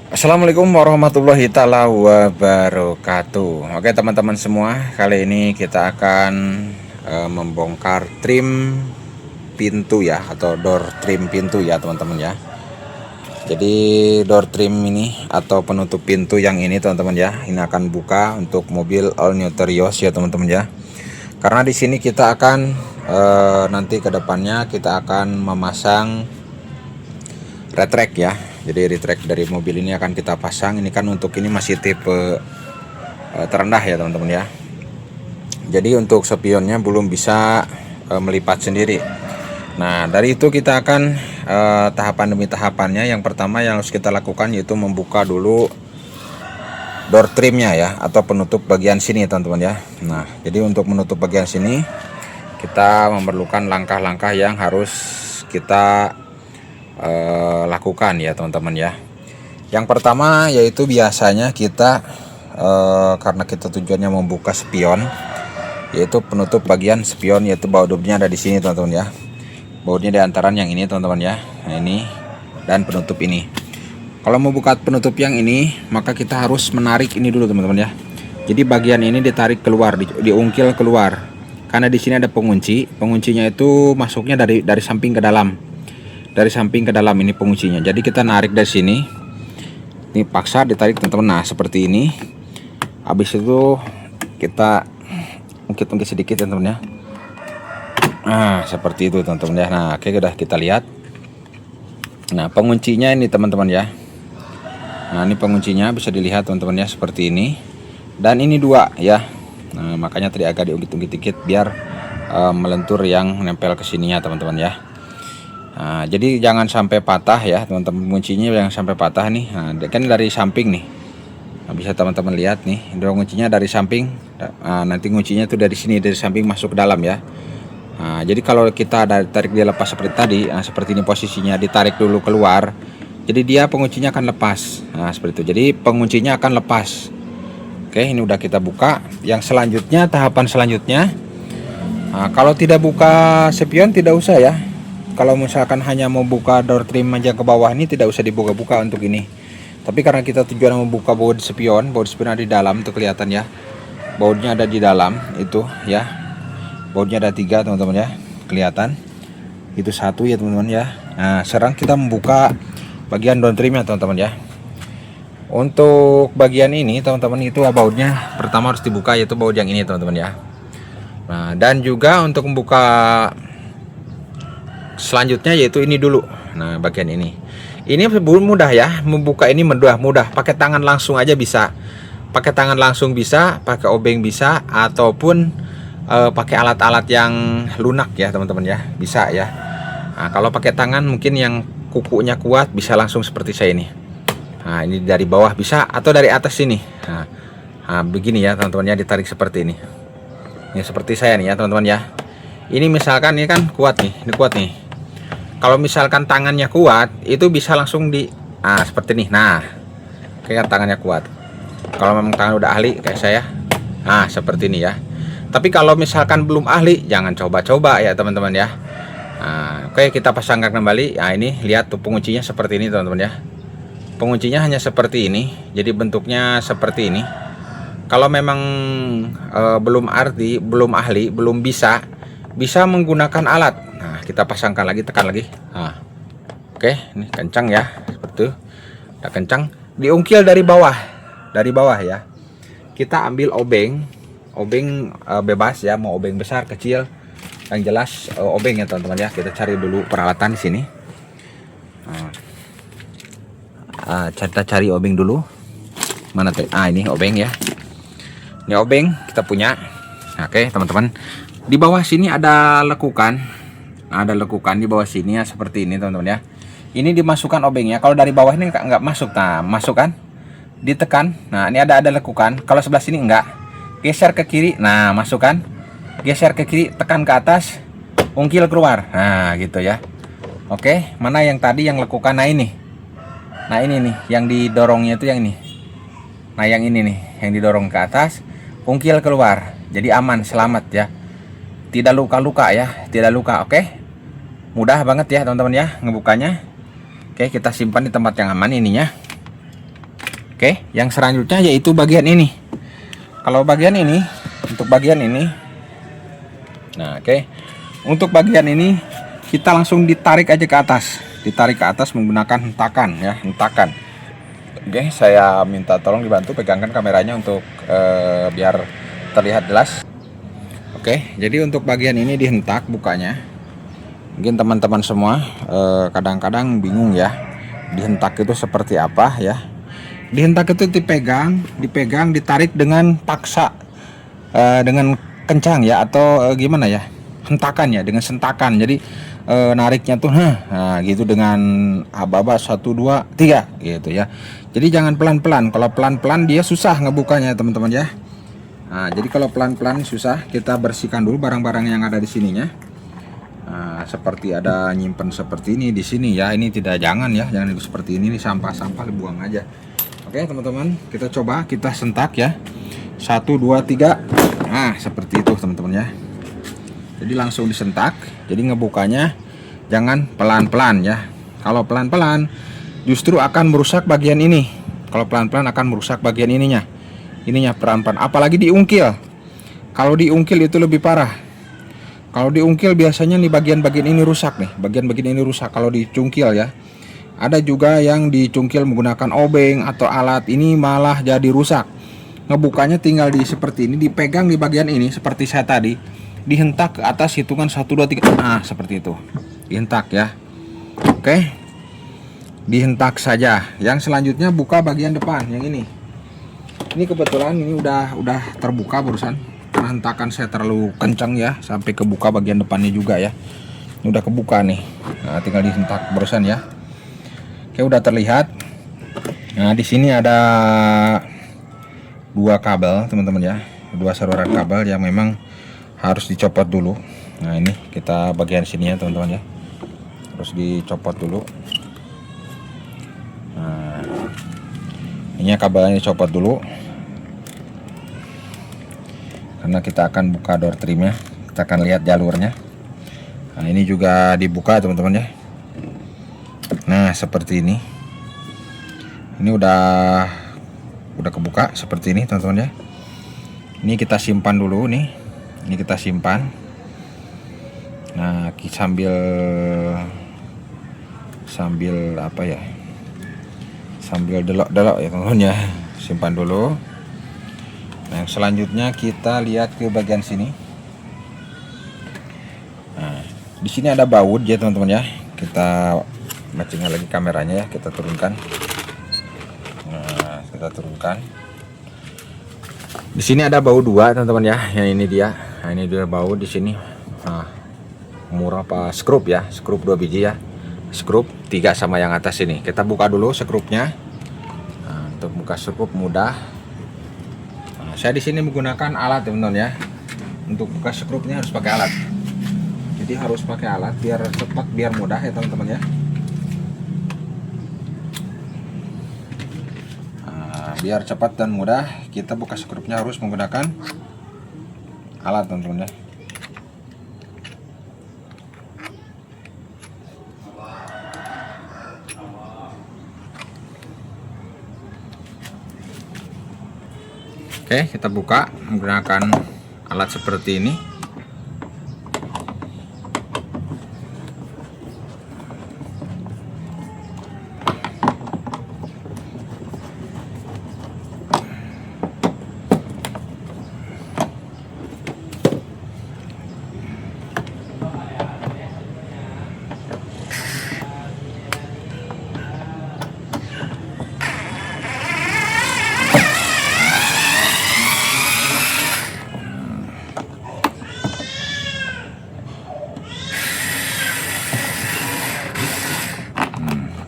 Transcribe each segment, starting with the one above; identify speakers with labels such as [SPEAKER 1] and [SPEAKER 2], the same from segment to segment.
[SPEAKER 1] Assalamualaikum warahmatullahi taala wabarakatuh. Oke teman-teman semua, kali ini kita akan membongkar trim pintu ya, atau door trim pintu ya teman-teman ya. Jadi door trim ini atau penutup pintu yang ini teman-teman ya, ini akan buka untuk mobil All New Terios ya teman-teman ya. Karena di sini kita akan nanti kedepannya kita akan memasang retract ya. Jadi retract dari mobil ini akan kita pasang. Ini kan untuk ini masih tipe terendah ya teman-teman ya. Jadi untuk spionnya belum bisa melipat sendiri. Nah dari itu kita akan tahapan demi tahapannya. Yang pertama yang harus kita lakukan yaitu membuka dulu door trimnya ya, atau penutup bagian sini teman-teman ya. Nah jadi untuk menutup bagian sini kita memerlukan langkah-langkah yang harus kita lakukan ya teman-teman ya. Yang pertama yaitu biasanya kita karena kita tujuannya membuka spion, yaitu penutup bagian spion, yaitu bautnya ada di sini teman-teman ya. Bautnya di antaran yang ini teman-teman ya. Nah ini dan penutup ini. Kalau mau buka penutup yang ini, maka kita harus menarik ini dulu teman-teman ya. Jadi bagian ini ditarik keluar, diungkil keluar. Karena di sini ada pengunci. Penguncinya itu masuknya dari samping ke dalam. Dari samping ke dalam ini penguncinya. Jadi kita narik dari sini. Ini paksa ditarik teman-teman. Nah, seperti ini. Habis itu kita ungkit-ungkit sedikit teman-teman ya. Nah, seperti itu teman-teman ya. Nah, oke udah kita lihat. Nah, penguncinya ini teman-teman ya. Nah, ini penguncinya bisa dilihat teman-teman ya, seperti ini. Dan ini dua ya. Nah, makanya tadi agak diungkit-ungkit dikit biar melentur yang nempel ke sininya teman-teman ya. Nah, jadi jangan sampai patah ya teman-teman, kuncinya jangan sampai patah nih. Nah, kan dari samping nih. Nah, bisa teman-teman lihat nih, kuncinya dari samping. Nah, nanti kuncinya tuh dari sini, dari samping masuk ke dalam ya. Nah, jadi kalau kita tarik dia lepas seperti tadi, nah, seperti ini posisinya, ditarik dulu keluar. Jadi dia penguncinya akan lepas. Nah, seperti itu. Jadi penguncinya akan lepas. Oke, ini udah kita buka. Yang selanjutnya, tahapan selanjutnya, nah, kalau tidak buka spion tidak usah ya. Kalau misalkan hanya mau buka door trim aja ke bawah ini tidak usah dibuka-buka untuk ini. Tapi karena kita tujuan membuka baut spion ada di dalam tuh kelihatan ya. Bautnya ada di dalam itu ya. Bautnya ada 3 teman-teman ya. Kelihatan. Itu 1 ya teman-teman ya. Nah, sekarang kita membuka bagian door trimnya teman-teman ya. Untuk bagian ini teman-teman itu bautnya pertama harus dibuka, yaitu baut yang ini teman-teman ya. Nah, dan juga untuk membuka selanjutnya yaitu ini dulu. Nah, bagian ini mudah ya, membuka ini mudah, pakai tangan langsung aja bisa. Pakai tangan langsung bisa, pakai obeng bisa, ataupun pakai alat-alat yang lunak ya teman-teman ya, bisa ya. Nah, kalau pakai tangan mungkin yang kukunya kuat bisa langsung seperti saya ini. Nah, ini dari bawah bisa atau dari atas sini. Nah, begini ya teman-teman ya, ditarik seperti ini. Ini seperti saya nih ya teman-teman ya. Ini misalkan ini kan kuat nih, ini kuat nih. Kalau misalkan tangannya kuat, itu bisa langsung seperti ini. Nah, kayak tangannya kuat. Kalau memang tangan udah ahli kayak saya, nah seperti ini ya. Tapi kalau misalkan belum ahli, jangan coba-coba ya teman-teman ya. Nah, oke kita pasangkan kembali. Nah ini lihat tuh penguncinya seperti ini teman-teman ya. Penguncinya hanya seperti ini, jadi bentuknya seperti ini. Kalau memang belum ahli, belum bisa menggunakan alat. Nah, kita pasangkan lagi, tekan lagi. Nah, oke, ini kencang ya, seperti itu. Udah kencang, diungkil dari bawah ya. Kita ambil obeng bebas ya, mau obeng besar, kecil, yang jelas obeng ya teman-teman ya. Kita cari dulu peralatan di sini. Kita cari obeng dulu. Mana tuh? Ini obeng ya. Ini obeng kita punya. Oke, teman-teman. Di bawah sini ada lekukan. Ada lekukan di bawah sini ya, seperti ini teman-teman ya. Ini dimasukkan obengnya. Kalau dari bawah ini nggak masuk. Nah, masukkan, ditekan. Nah, ini ada lekukan. Kalau sebelah sini enggak. Geser ke kiri. Nah, masukkan. Geser ke kiri, tekan ke atas, ungkil keluar. Nah, gitu ya. Oke, mana yang tadi yang lekukan? Nah, ini. Nah, ini nih yang didorongnya itu yang ini. Nah, yang ini nih yang didorong ke atas, ungkil keluar. Jadi aman, selamat ya. Tidak luka-luka ya, tidak luka. Oke, mudah banget ya teman-teman ya ngebukanya. Oke, kita simpan di tempat yang aman ininya. Oke, yang selanjutnya yaitu bagian ini. Kalau bagian ini, untuk bagian ini, nah oke, untuk bagian ini kita langsung ditarik aja ke atas, ditarik ke atas menggunakan hentakan ya, hentakan. Oke, saya minta tolong dibantu pegangkan kameranya untuk biar terlihat jelas. Oke, jadi untuk bagian ini dihentak bukanya. Mungkin teman-teman semua kadang-kadang bingung ya, dihentak itu seperti apa ya. Dihentak itu dipegang, ditarik dengan paksa, dengan kencang ya, atau gimana ya, hentakan ya, dengan sentakan. Jadi nariknya tuh nah gitu, dengan aba-aba 1 2 3 gitu ya. Jadi jangan pelan-pelan. Kalau pelan-pelan dia susah ngebukanya teman-teman ya. Nah, jadi kalau pelan-pelan susah, kita bersihkan dulu barang-barang yang ada di sininya. Nah, seperti ada nyimpen seperti ini di sini ya, ini tidak, jangan ya, jangan seperti ini sampah-sampah dibuang aja. Oke teman-teman, kita coba, kita sentak ya, 1 2 3. Nah seperti itu teman-teman ya. Jadi langsung disentak. Jadi ngebukanya jangan pelan-pelan ya. Kalau pelan-pelan justru akan merusak bagian ini. Kalau pelan-pelan akan merusak bagian ininya pelan-pelan. Apalagi diungkil. Kalau diungkil itu lebih parah. Kalau diungkil biasanya nih bagian-bagian ini rusak nih, bagian-bagian ini rusak kalau dicungkil ya. Ada juga yang dicungkil menggunakan obeng atau alat, ini malah jadi rusak. Ngebukanya tinggal di seperti ini, dipegang di bagian ini seperti saya tadi, dihentak ke atas hitungan 1 2 3. Nah, seperti itu. Dihentak ya. Oke. Dihentak saja. Yang selanjutnya buka bagian depan yang ini. Ini kebetulan ini udah terbuka barusan. Karena hentakan saya terlalu kencang ya, sampai kebuka bagian depannya juga ya. Ini udah kebuka nih. Nah, tinggal dihentak barusan ya. Oke, udah terlihat. Nah, di sini ada 2 kabel, teman-teman ya. 2 saluran kabel yang memang harus dicopot dulu. Nah, ini kita bagian sini ya, teman-teman ya. Harus dicopot dulu. Nah, ini kabelnya dicopot dulu. Karena kita akan buka door trimnya, kita akan lihat jalurnya. Nah, ini juga dibuka, teman-teman ya. Nah seperti ini. Ini udah kebuka seperti ini teman-teman ya. Ini kita simpan dulu nih. Ini kita simpan. Nah sambil apa ya, sambil delok-delok ya teman-teman ya. Simpan dulu. Nah yang selanjutnya kita lihat ke bagian sini. Nah di sini ada baut ya teman-teman ya. Kita matchingkan lagi kameranya ya, kita turunkan. Nah, kita turunkan. Di sini ada baut 2 teman-teman ya. Yang ini dia. Nah, ini dia baut di sini. Nah, murah apa skrup ya? Skrup 2 biji ya. Skrup 3 sama yang atas ini. Kita buka dulu skrupnya. Nah, untuk buka skrup mudah. Nah, saya di sini menggunakan alat teman-teman ya. Untuk buka skrupnya harus pakai alat. Jadi harus pakai alat biar cepat, biar mudah ya teman-teman ya. Biar cepat dan mudah, kita buka skrupnya harus menggunakan alat teman-teman ya. Oke, kita buka menggunakan alat seperti ini.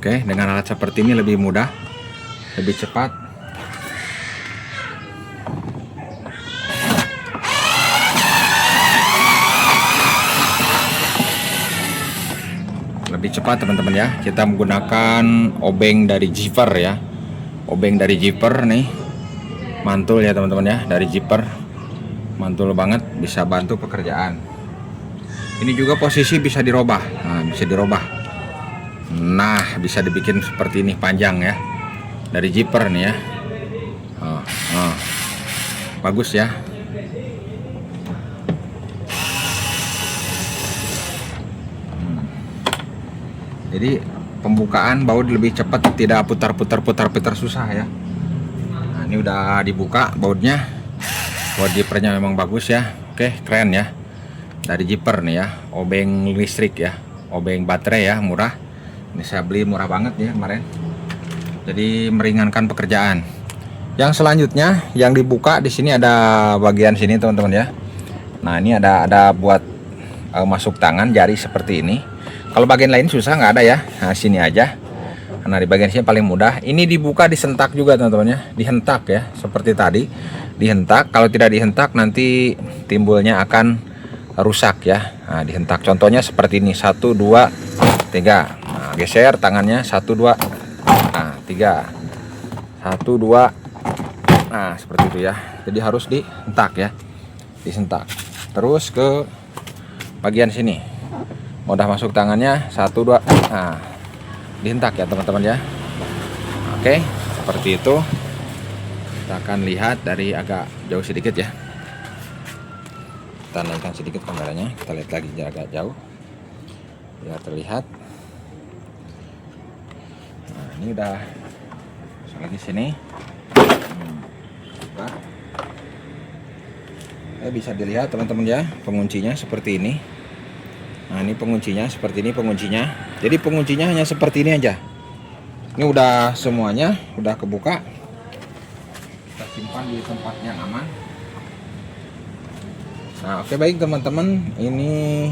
[SPEAKER 1] Oke, dengan alat seperti ini lebih mudah, lebih cepat. Lebih cepat teman-teman ya. Kita menggunakan obeng dari Zipper ya. Obeng dari Zipper nih. Mantul ya teman-teman ya, dari Zipper. Mantul banget, bisa bantu pekerjaan. Ini juga posisi bisa dirubah. Nah, bisa dirubah. Nah bisa dibikin seperti ini panjang ya, dari Zipper nih ya. Oh, oh. Bagus ya. Jadi pembukaan baut lebih cepat, tidak putar-putar susah ya. Nah, ini udah dibuka bautnya. Baut jipernya memang bagus ya. Oke, keren ya. Dari jiper nih ya, obeng listrik ya, obeng baterai ya, murah. Ini saya beli murah banget ya kemarin. Jadi meringankan pekerjaan. Yang selanjutnya yang dibuka di sini ada bagian sini teman-teman ya. Nah, ini ada buat masuk tangan jari seperti ini. Kalau bagian lain susah, nggak ada ya. Nah, sini aja. Nah, di bagian sini paling mudah. Ini dibuka disentak juga teman-teman ya, dihentak ya, seperti tadi. Dihentak. Kalau tidak dihentak nanti timbulnya akan rusak ya. Nah, dihentak. Contohnya seperti ini, 1 2 3. Nah, geser tangannya 1 2. Nah, 3. 1 2. Nah, seperti itu ya. Jadi harus dihentak ya. Disentak. Terus ke bagian sini. Udah masuk tangannya 1 2. Nah, dihentak ya teman-teman ya. Oke, seperti itu. Kita akan lihat dari agak jauh sedikit ya. Kita naikkan sedikit kameranya, kita lihat lagi agak jauh biar terlihat. Nah, ini udah lagi sini. Bisa dilihat teman-teman ya, penguncinya seperti ini. Nah, ini penguncinya seperti ini penguncinya. Jadi penguncinya hanya seperti ini aja. Ini udah semuanya udah kebuka. Kita simpan di tempat yang aman. Nah, oke, baik teman-teman, ini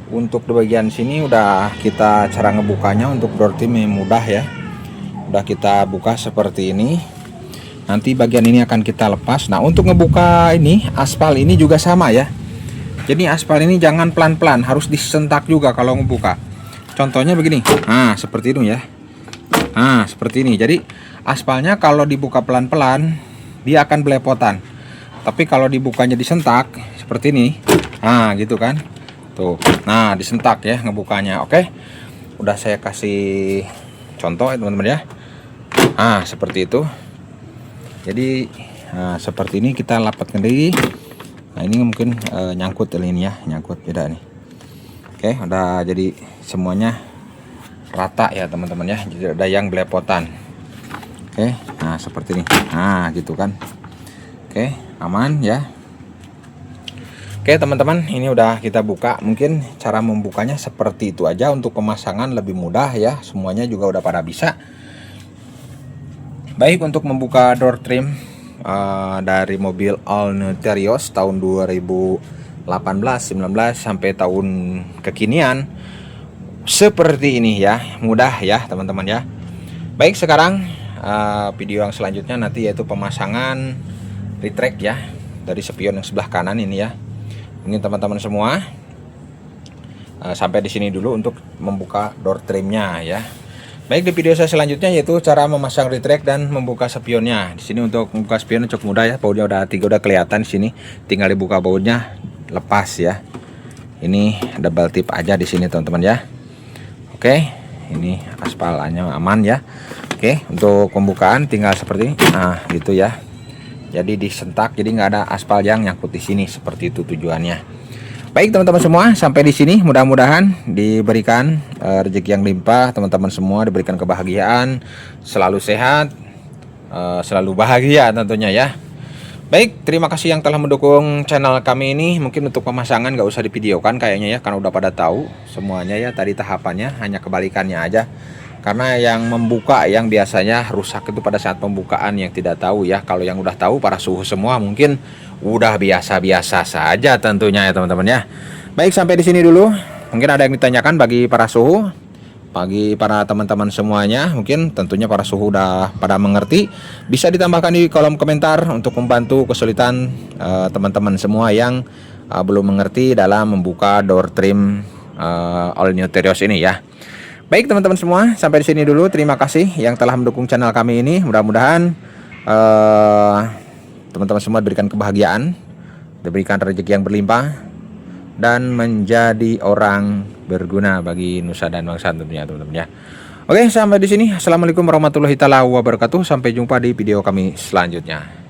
[SPEAKER 1] untuk di bagian sini udah kita cara ngebukanya untuk door trim yang mudah ya. Udah kita buka seperti ini. Nanti bagian ini akan kita lepas. Nah, untuk ngebuka ini aspal ini juga sama ya. Jadi aspal ini jangan pelan-pelan, harus disentak juga kalau ngebuka. Contohnya begini. Nah, seperti itu ya. Nah, seperti ini. Jadi aspalnya kalau dibuka pelan-pelan dia akan belepotan. Tapi kalau dibukanya disentak seperti ini. Nah, gitu kan. Tuh. Nah, disentak ya ngebukanya. Oke. Udah saya kasih contoh ya teman-teman ya. Nah, seperti itu. Jadi seperti ini kita lapat sendiri. Nah, ini mungkin nyangkut ini ya, nyangkut beda nih. Oke, udah jadi semuanya rata ya teman-teman ya, jadi ada yang belepotan. Oke, nah seperti ini. Nah, gitu kan. Oke, aman ya. Oke teman-teman, ini udah kita buka. Mungkin cara membukanya seperti itu aja. Untuk pemasangan lebih mudah ya, semuanya juga udah pada bisa. Baik, untuk membuka door trim dari mobil All New Terios tahun 2018, 19 sampai tahun kekinian seperti ini ya, mudah ya teman-teman ya. Baik, sekarang video yang selanjutnya nanti yaitu pemasangan retract ya dari spion yang sebelah kanan ini ya. Ini teman-teman semua sampai di sini dulu untuk membuka door trimnya ya. Baik, di video saya selanjutnya yaitu cara memasang retract dan membuka spionnya. Di sini untuk membuka spion cukup mudah ya. Bautnya udah 3 udah kelihatan di sini. Tinggal dibuka bautnya, lepas ya. Ini double tip aja di sini teman-teman ya. Oke, ini aspalnya aman ya. Oke, untuk pembukaan tinggal seperti ini. Nah, gitu ya. Jadi disentak, jadi nggak ada aspal yang nyangkut di sini. Seperti itu tujuannya. Baik teman-teman semua, sampai di sini mudah-mudahan diberikan rezeki yang limpah, teman-teman semua diberikan kebahagiaan, selalu sehat, selalu bahagia tentunya ya. Baik, terima kasih yang telah mendukung channel kami ini. Mungkin untuk pemasangan nggak usah divideokan kayaknya ya, karena udah pada tahu semuanya ya tadi tahapannya, hanya kebalikannya aja. Karena yang membuka yang biasanya rusak itu pada saat pembukaan, yang tidak tahu ya. Kalau yang udah tahu para suhu semua mungkin udah biasa-biasa saja tentunya ya teman-teman ya. Baik, sampai di sini dulu. Mungkin ada yang ditanyakan bagi para suhu, bagi para teman-teman semuanya. Mungkin tentunya para suhu udah pada mengerti. Bisa ditambahkan di kolom komentar untuk membantu kesulitan teman-teman semua yang belum mengerti dalam membuka door trim All New Terios ini ya. Baik teman-teman semua, sampai di sini dulu. Terima kasih yang telah mendukung channel kami ini. Mudah-mudahan teman-teman semua diberikan kebahagiaan, diberikan rezeki yang berlimpah, dan menjadi orang berguna bagi nusa dan bangsa tentunya teman-teman ya. Oke, sampai di sini. Assalamualaikum warahmatullahi taala wabarakatuh. Sampai jumpa di video kami selanjutnya.